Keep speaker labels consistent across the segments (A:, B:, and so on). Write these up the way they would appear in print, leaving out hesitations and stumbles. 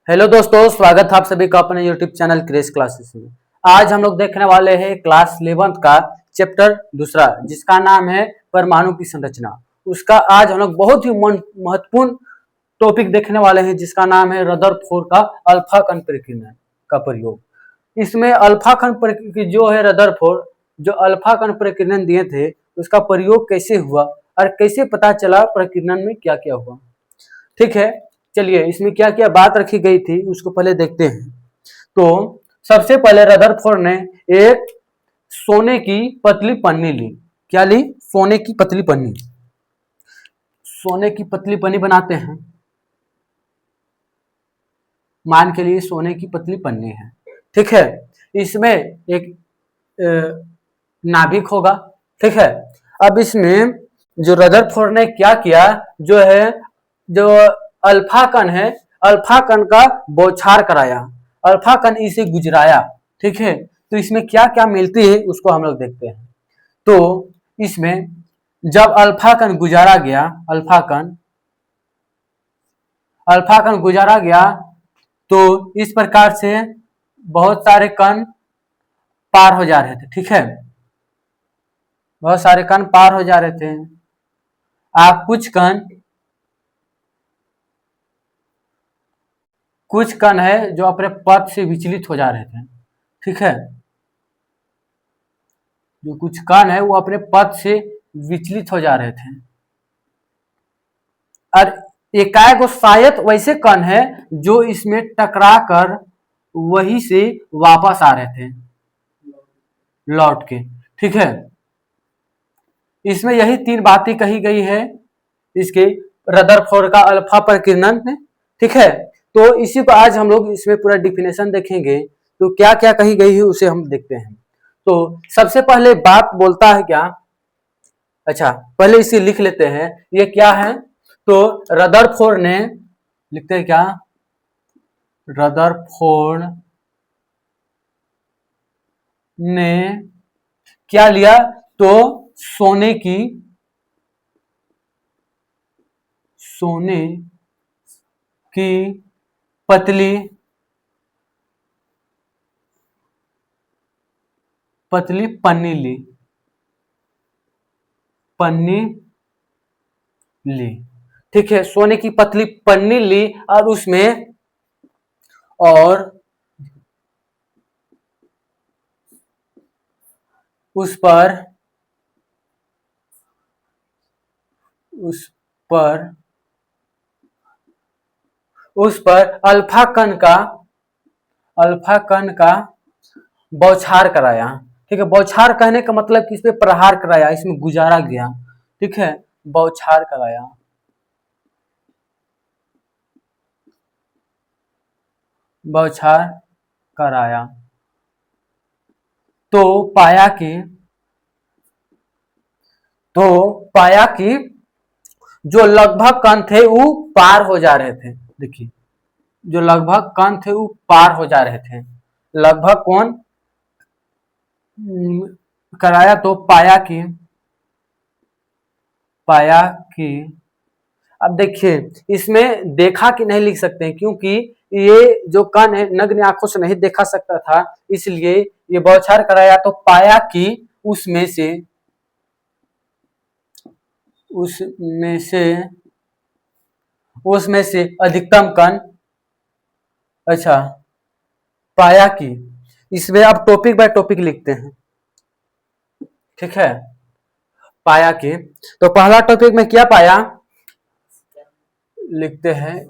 A: Hello दोस्तों, स्वागत है आप सभी का अपने यूट्यूब चैनल क्रेज क्लासेस में। आज हम लोग देखने वाले हैं क्लास 11th का चैप्टर दूसरा, जिसका नाम है परमाणु की संरचना। उसका आज हम लोग बहुत ही महत्वपूर्ण टॉपिक देखने वाले हैं, जिसका नाम है रदरफोर्ड का अल्फा कण प्रकीर्णन का प्रयोग। इसमें अल्फा कण प्रकीर्णन जो है रदरफोर्ड जो अल्फा कण प्रकीर्णन दिए थे, उसका प्रयोग कैसे हुआ और कैसे पता चला प्रकीर्णन में क्या क्या हुआ। ठीक है, चलिए इसमें क्या क्या बात रखी गई थी उसको पहले देखते हैं। तो सबसे पहले रदरफोर्ड ने एक सोने की पतली पन्नी ली। क्या ली? सोने की पतली पन्नी। सोने की पतली पन्नी बनाते हैं, मान के लिए सोने की पतली पन्नी है। ठीक है, इसमें एक नाभिक होगा। ठीक है, अब इसमें जो रदरफोर्ड ने क्या किया, जो अल्फा कण है, अल्फा कण का बौछार कराया, अल्फा कण इसे गुजराया। ठीक है, तो इसमें क्या क्या मिलती है उसको हम लोग देखते हैं। तो इसमें जब अल्फा कण गुजारा गया, अल्फा कण गुजारा गया, तो इस प्रकार से बहुत सारे कण पार हो जा रहे थे। ठीक है, बहुत सारे कण पार हो जा रहे थे। आप कुछ कण है जो अपने पथ से विचलित हो जा रहे थे। ठीक है, जो कुछ कण है वो अपने पथ से विचलित हो जा रहे थे, और एकाएक शायद वैसे कण है जो इसमें टकरा कर वहीं से वापस आ रहे थे लौट के। ठीक है, इसमें यही तीन बातें कही गई है इसके रदरफोर्ड का अल्फा प्रकीर्णन में। ठीक है, तो इसी को आज हम लोग इसमें पूरा डिफिनेशन देखेंगे। तो क्या क्या कही गई है उसे हम देखते हैं। तो सबसे पहले बात बोलता है क्या, अच्छा पहले इसे लिख लेते हैं, ये क्या है। तो रदरफोर्ड ने, लिखते हैं क्या, रदरफोर्ड ने क्या लिया, तो सोने की पतली पन्नी ली। ठीक है, सोने की पतली पन्नी ली और और उस पर अल्फा कण का बौछार कराया। ठीक है, बौछार कहने का मतलब कि इस पे प्रहार कराया, इसमें गुजारा गया। ठीक है, बौछार कराया, बौछार कराया, तो पाया कि जो लगभग कण थे वो पार हो जा रहे थे। देखिए, जो लगभग कण थे वो पार हो जा रहे थे। लगभग कौन कराया, तो पाया कि अब देखिए, इसमें देखा कि नहीं लिख सकते हैं, क्योंकि ये जो कण है नग्न आंखों से नहीं देखा सकता था, इसलिए ये बौछार कराया तो पाया कि उसमें से अधिकतम कण, अच्छा पाया कि, इसमें अब टॉपिक बाय टॉपिक लिखते हैं। ठीक है, पाया कि, तो पहला टॉपिक में क्या पाया, लिखते हैं।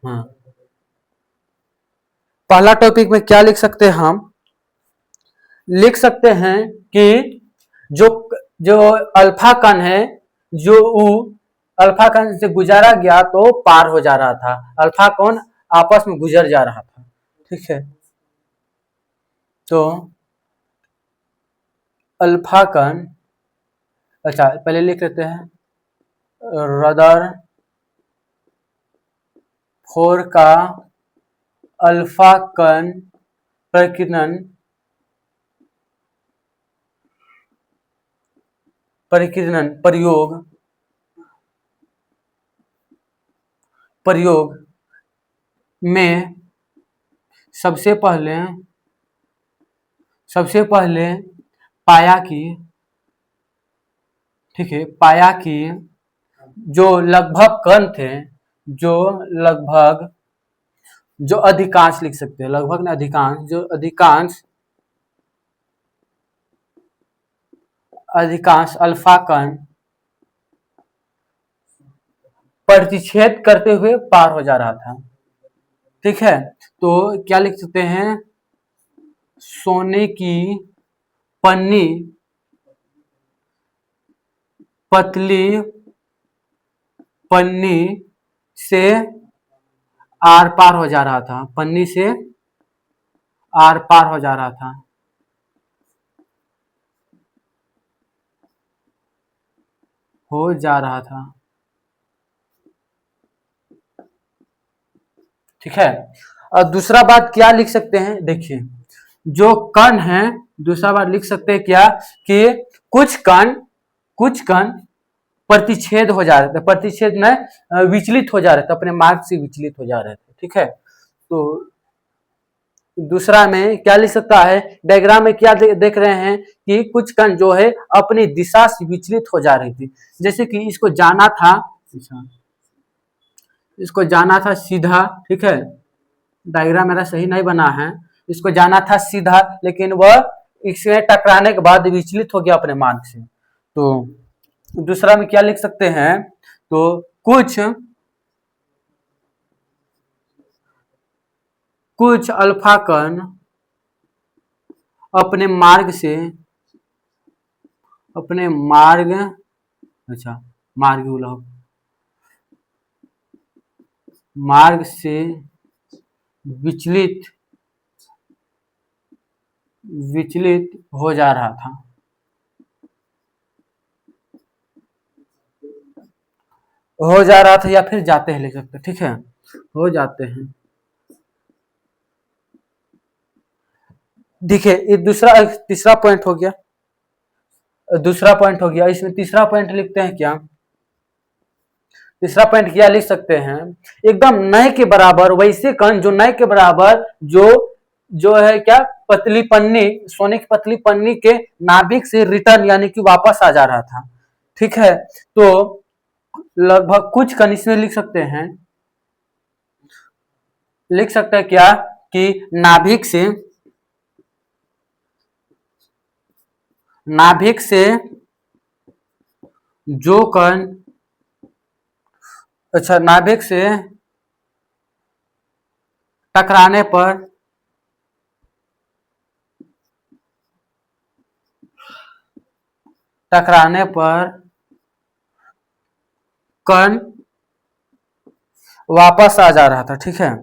A: हाँ, पहला टॉपिक में क्या लिख सकते हैं, हम लिख सकते हैं कि जो जो अल्फा कण है, जो अल्फा कण से गुजारा गया तो पार हो जा रहा था, अल्फा कण आपस में गुजर जा रहा था। ठीक है, तो अल्फा कण, अच्छा पहले लिख लेते हैं, रदर फोर का अल्फा कण प्रकीर्णन प्रयोग में सबसे पहले पाया कि, ठीक है, पाया कि जो लगभग कण थे, जो लगभग, जो अधिकांश लिख सकते हैं, लगभग ना अधिकांश, जो अधिकांश अल्फा कण प्रतिच्छेद करते हुए पार हो जा रहा था। ठीक है, तो क्या लिख सकते हैं, सोने की पन्नी पतली पन्नी से आर पार हो जा रहा था, पन्नी से आर पार हो जा रहा था। हो जा रहा था, ठीक है। और दूसरा बात क्या लिख सकते हैं, देखिए, जो कण है, दूसरा बात लिख सकते हैं क्या, कि कुछ कण प्रतिच्छेद हो जा रहे थे, प्रतिच्छेद में विचलित हो जा रहे थे, अपने मार्ग से विचलित हो जा रहे थे। ठीक है, तो दूसरा में क्या लिख सकता है, डायग्राम में क्या देख रहे हैं कि कुछ कण जो है अपनी दिशा से विचलित हो जा रही थी। जैसे कि इसको जाना था सीधा, ठीक है, डायग्राम मेरा सही नहीं बना है, इसको जाना था सीधा, लेकिन वह इसमें टकराने के बाद विचलित हो गया अपने मार्ग से। तो दूसरा में क्या लिख सकते हैं, तो कुछ अल्फा कण अपने मार्ग से, मार्ग से विचलित हो जा रहा था, या फिर जाते हैं लिख सकते, ठीक है, हो जाते हैं। देखिए, ये तीसरा पॉइंट हो गया, इसमें तीसरा पॉइंट लिखते हैं क्या, तीसरा पॉइंट क्या लिख सकते हैं, एकदम नए के बराबर वैसे कण जो नए के बराबर जो है क्या, पतली पन्नी, सोने की पतली पन्नी के नाभिक से रिटर्न यानी कि वापस आ जा रहा था। ठीक है, तो लगभग कुछ कण इसमें लिख सकते हैं क्या, कि नाभिक से जो कण, अच्छा, नाभिक से टकराने पर कण वापस आ जा रहा था। ठीक है,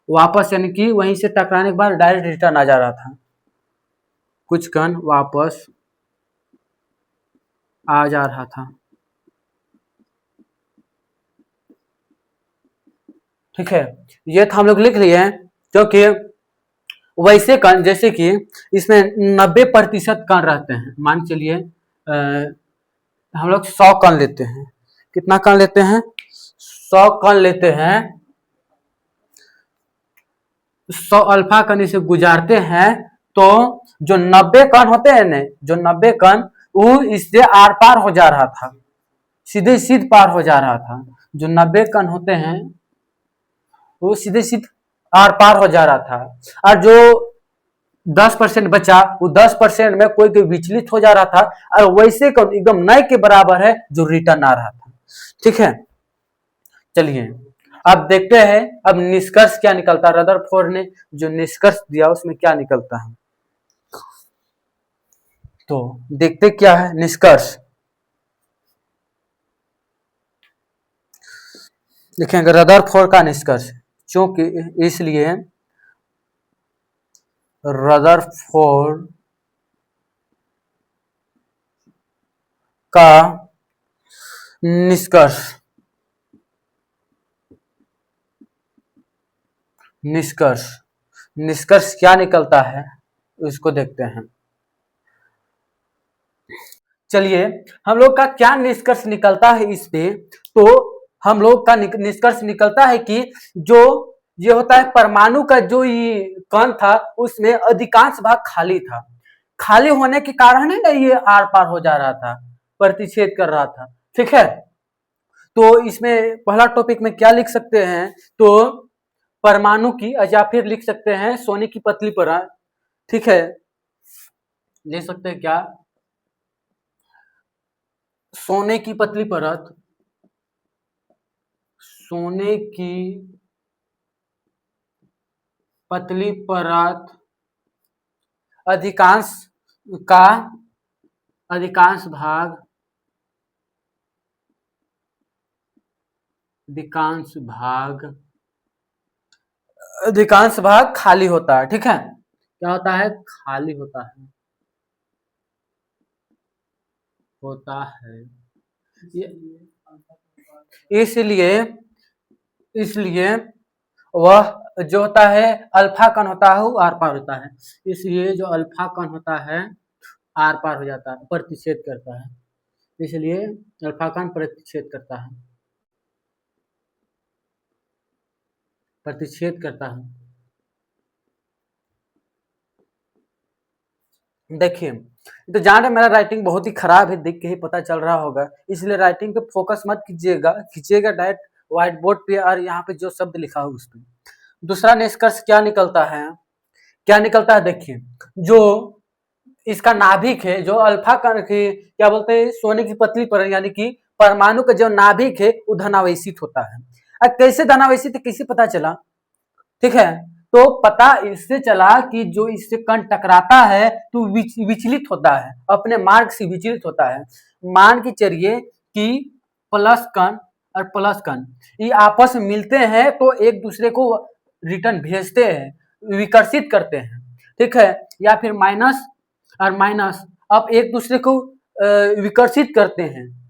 A: वापस यानी कि वहीं से टकराने के बाद डायरेक्ट रिटर्न आ जा रहा था, कुछ कण वापस आ जा रहा था। ठीक है, ये तो हम लोग लिख लिए हैं, क्योंकि वैसे कण, जैसे कि इसमें 90% कण रहते हैं, मान चलिए हम लोग 100 कण लेते हैं, कितना कण लेते हैं, 100 कण लेते हैं, 100 अल्फा कण से गुजारते हैं, तो जो 90 कण होते हैं ना, जो 90 कण, वो इससे आर पार हो जा रहा था, सीधे पार हो जा रहा था। जो 90 कण होते हैं वो सीधे आर पार हो जा रहा था, और जो 10% बचा, वो 10% में कोई विचलित हो जा रहा था, और वैसे एकदम नए के बराबर है जो रिटर्न आ रहा था। ठीक है, चलिए अब देखते हैं अब निष्कर्ष क्या निकलता है, रदरफोर्ड ने जो निष्कर्ष दिया उसमें क्या निकलता है। तो देखते क्या है निष्कर्ष, देखेंगे रदरफोर्ड का निष्कर्ष, क्योंकि इसलिए रदरफोर्ड का निष्कर्ष क्या निकलता है इसको देखते हैं। चलिए, हम लोग का क्या निष्कर्ष निकलता है इस पे, तो हम लोग का निष्कर्ष निकलता है कि जो ये होता है परमाणु का जो ये कण था उसमें अधिकांश भाग खाली था। खाली होने के कारण है ना ये आर पार हो जा रहा था, प्रतिच्छेद कर रहा था। ठीक है, तो इसमें पहला टॉपिक में क्या लिख सकते हैं, तो परमाणु की, या फिर लिख सकते हैं सोने की पतली परत। ठीक है, ले सकते हैं क्या, सोने की पतली परत, सोने की पतली परत अधिकांश का अधिकांश भाग अधिकांश भाग अधिकांश भाग खाली होता है। ठीक है, क्या होता है, खाली होता है इसलिए इसलिए वह जो होता है अल्फा कण होता है वो आर पार होता है। इसलिए जो अल्फा कण होता है आर पार हो जाता है, प्रतिच्छेद करता है। इसलिए अल्फा कण प्रतिच्छेद करता है, प्रतिच्छेद करता है। देखिए, तो जान रहे मेरा राइटिंग बहुत ही खराब है, देख के ही पता चल रहा होगा, इसलिए राइटिंग पे फोकस मत कीजिएगा, खींचिएगा डायरेक्ट व्हाइट बोर्ड पे और यहाँ पे जो शब्द लिखा हो उस पे। दूसरा निष्कर्ष क्या निकलता है, क्या निकलता है, देखिए जो इसका नाभिक है, जो अल्फा कण की क्या बोलते हैं सोने की पतली परत यानी कि परमाणु का जो नाभिक है वो धनावेशित होता है। अब कैसे धनावेशित है, कैसे पता चला, ठीक है, तो पता इससे चला कि जो इससे कण टकराता है तो विचलित होता है, अपने मार्ग से विचलित होता है। मान के चलिए कि प्लस कण और प्लस कण ये आपस में मिलते हैं तो एक दूसरे को रिटर्न भेजते हैं, विकर्षित करते हैं। ठीक है, या फिर माइनस और माइनस अब एक दूसरे को विकर्षित करते हैं।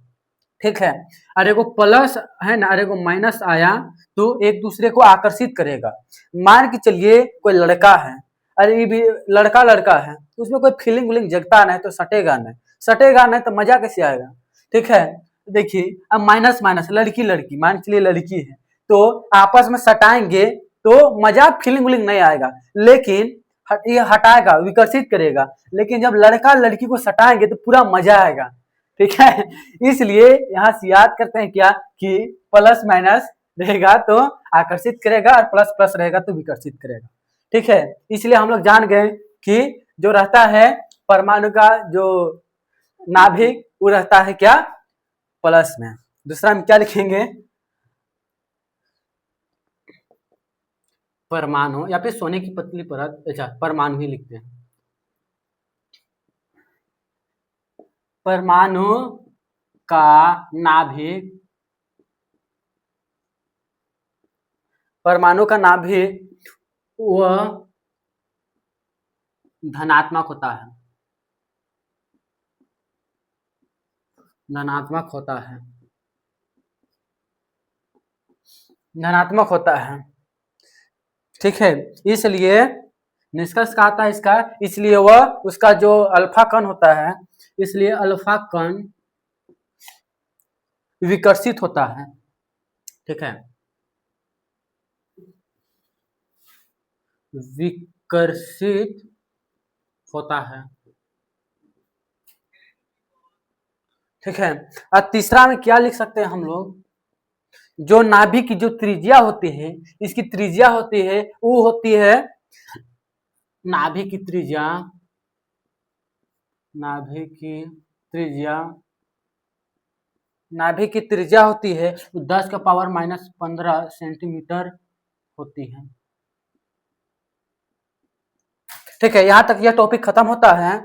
A: ठीक है, अरे को प्लस है ना, अरे को माइनस आया तो एक दूसरे को आकर्षित करेगा। मान के चलिए कोई लड़का है, अरे ये भी लड़का लड़का है, उसमें कोई फीलिंग विलिंग जगता नहीं तो सटेगा नहीं तो मजा कैसे आएगा। ठीक है, देखिए अब माइनस माइनस लड़की लड़की, मान के चलिए लड़की है तो आपस में सटाएंगे तो मजा फीलिंग विलिंग नहीं आएगा, लेकिन ये हटाएगा विकर्षित करेगा। लेकिन जब लड़का लड़की को सटाएंगे तो पूरा मजा आएगा। ठीक है, इसलिए यहाँ से याद करते हैं क्या कि प्लस माइनस रहेगा तो आकर्षित करेगा और प्लस प्लस रहेगा तो विकर्षित करेगा। ठीक है, इसलिए हम लोग जान गए कि जो रहता है परमाणु का जो नाभिक वो रहता है क्या, प्लस में। दूसरा हम क्या लिखेंगे, परमाणु या फिर सोने की पतली परत, अच्छा परमाणु ही लिखते हैं। परमाणु का नाभिक, परमाणु का नाभिक वह धनात्मक होता है, धनात्मक होता है, धनात्मक होता है। ठीक है, इसलिए निष्कर्ष क्या आता है इसका, इसलिए वह उसका जो अल्फा कण होता है, इसलिए अल्फा कण विकर्षित होता है। ठीक है, विकर्षित होता है। ठीक है, और तीसरा में क्या लिख सकते हैं हम लोग, जो नाभिक की जो त्रिज्या होती है, इसकी त्रिज्या होती है वो होती है नाभिक की त्रिज्या, नाभिक की त्रिज्या, नाभिक की त्रिज्या होती है 10 का पावर माइनस 15 सेंटीमीटर होती है। ठीक है, यहां तक यह टॉपिक खत्म होता है।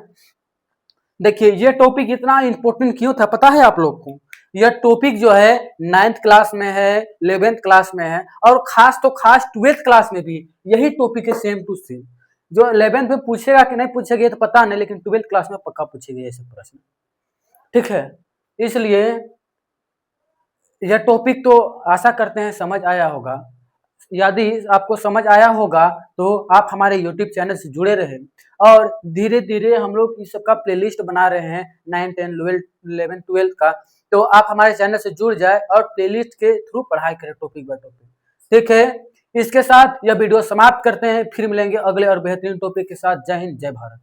A: देखिए ये टॉपिक इतना इंपॉर्टेंट क्यों था पता है आप लोग को, यह टॉपिक जो है 9th क्लास में है, 11th क्लास में है, और खास तो खास 12th क्लास में भी यही टॉपिक है सेम टू सेम। जो 11th में पूछेगा कि नहीं पूछेगा तो पता नहीं, लेकिन 12th क्लास में पक्का पूछेगा ऐसे प्रश्न। ठीक है, इसलिए यह टॉपिक तो आशा करते हैं समझ आया होगा। यदि आपको समझ आया होगा तो आप हमारे YouTube चैनल से जुड़े रहे, और धीरे धीरे हम लोग इस सबका प्लेलिस्ट बना रहे हैं 9, 10, 11, 12 का, तो आप हमारे चैनल से जुड़ जाए और प्लेलिस्ट के थ्रू पढ़ाई करें टॉपिक बाय टॉपिक। ठीक है, इसके साथ यह वीडियो समाप्त करते हैं, फिर मिलेंगे अगले और बेहतरीन टॉपिक के साथ। जय हिंद, जय भारत।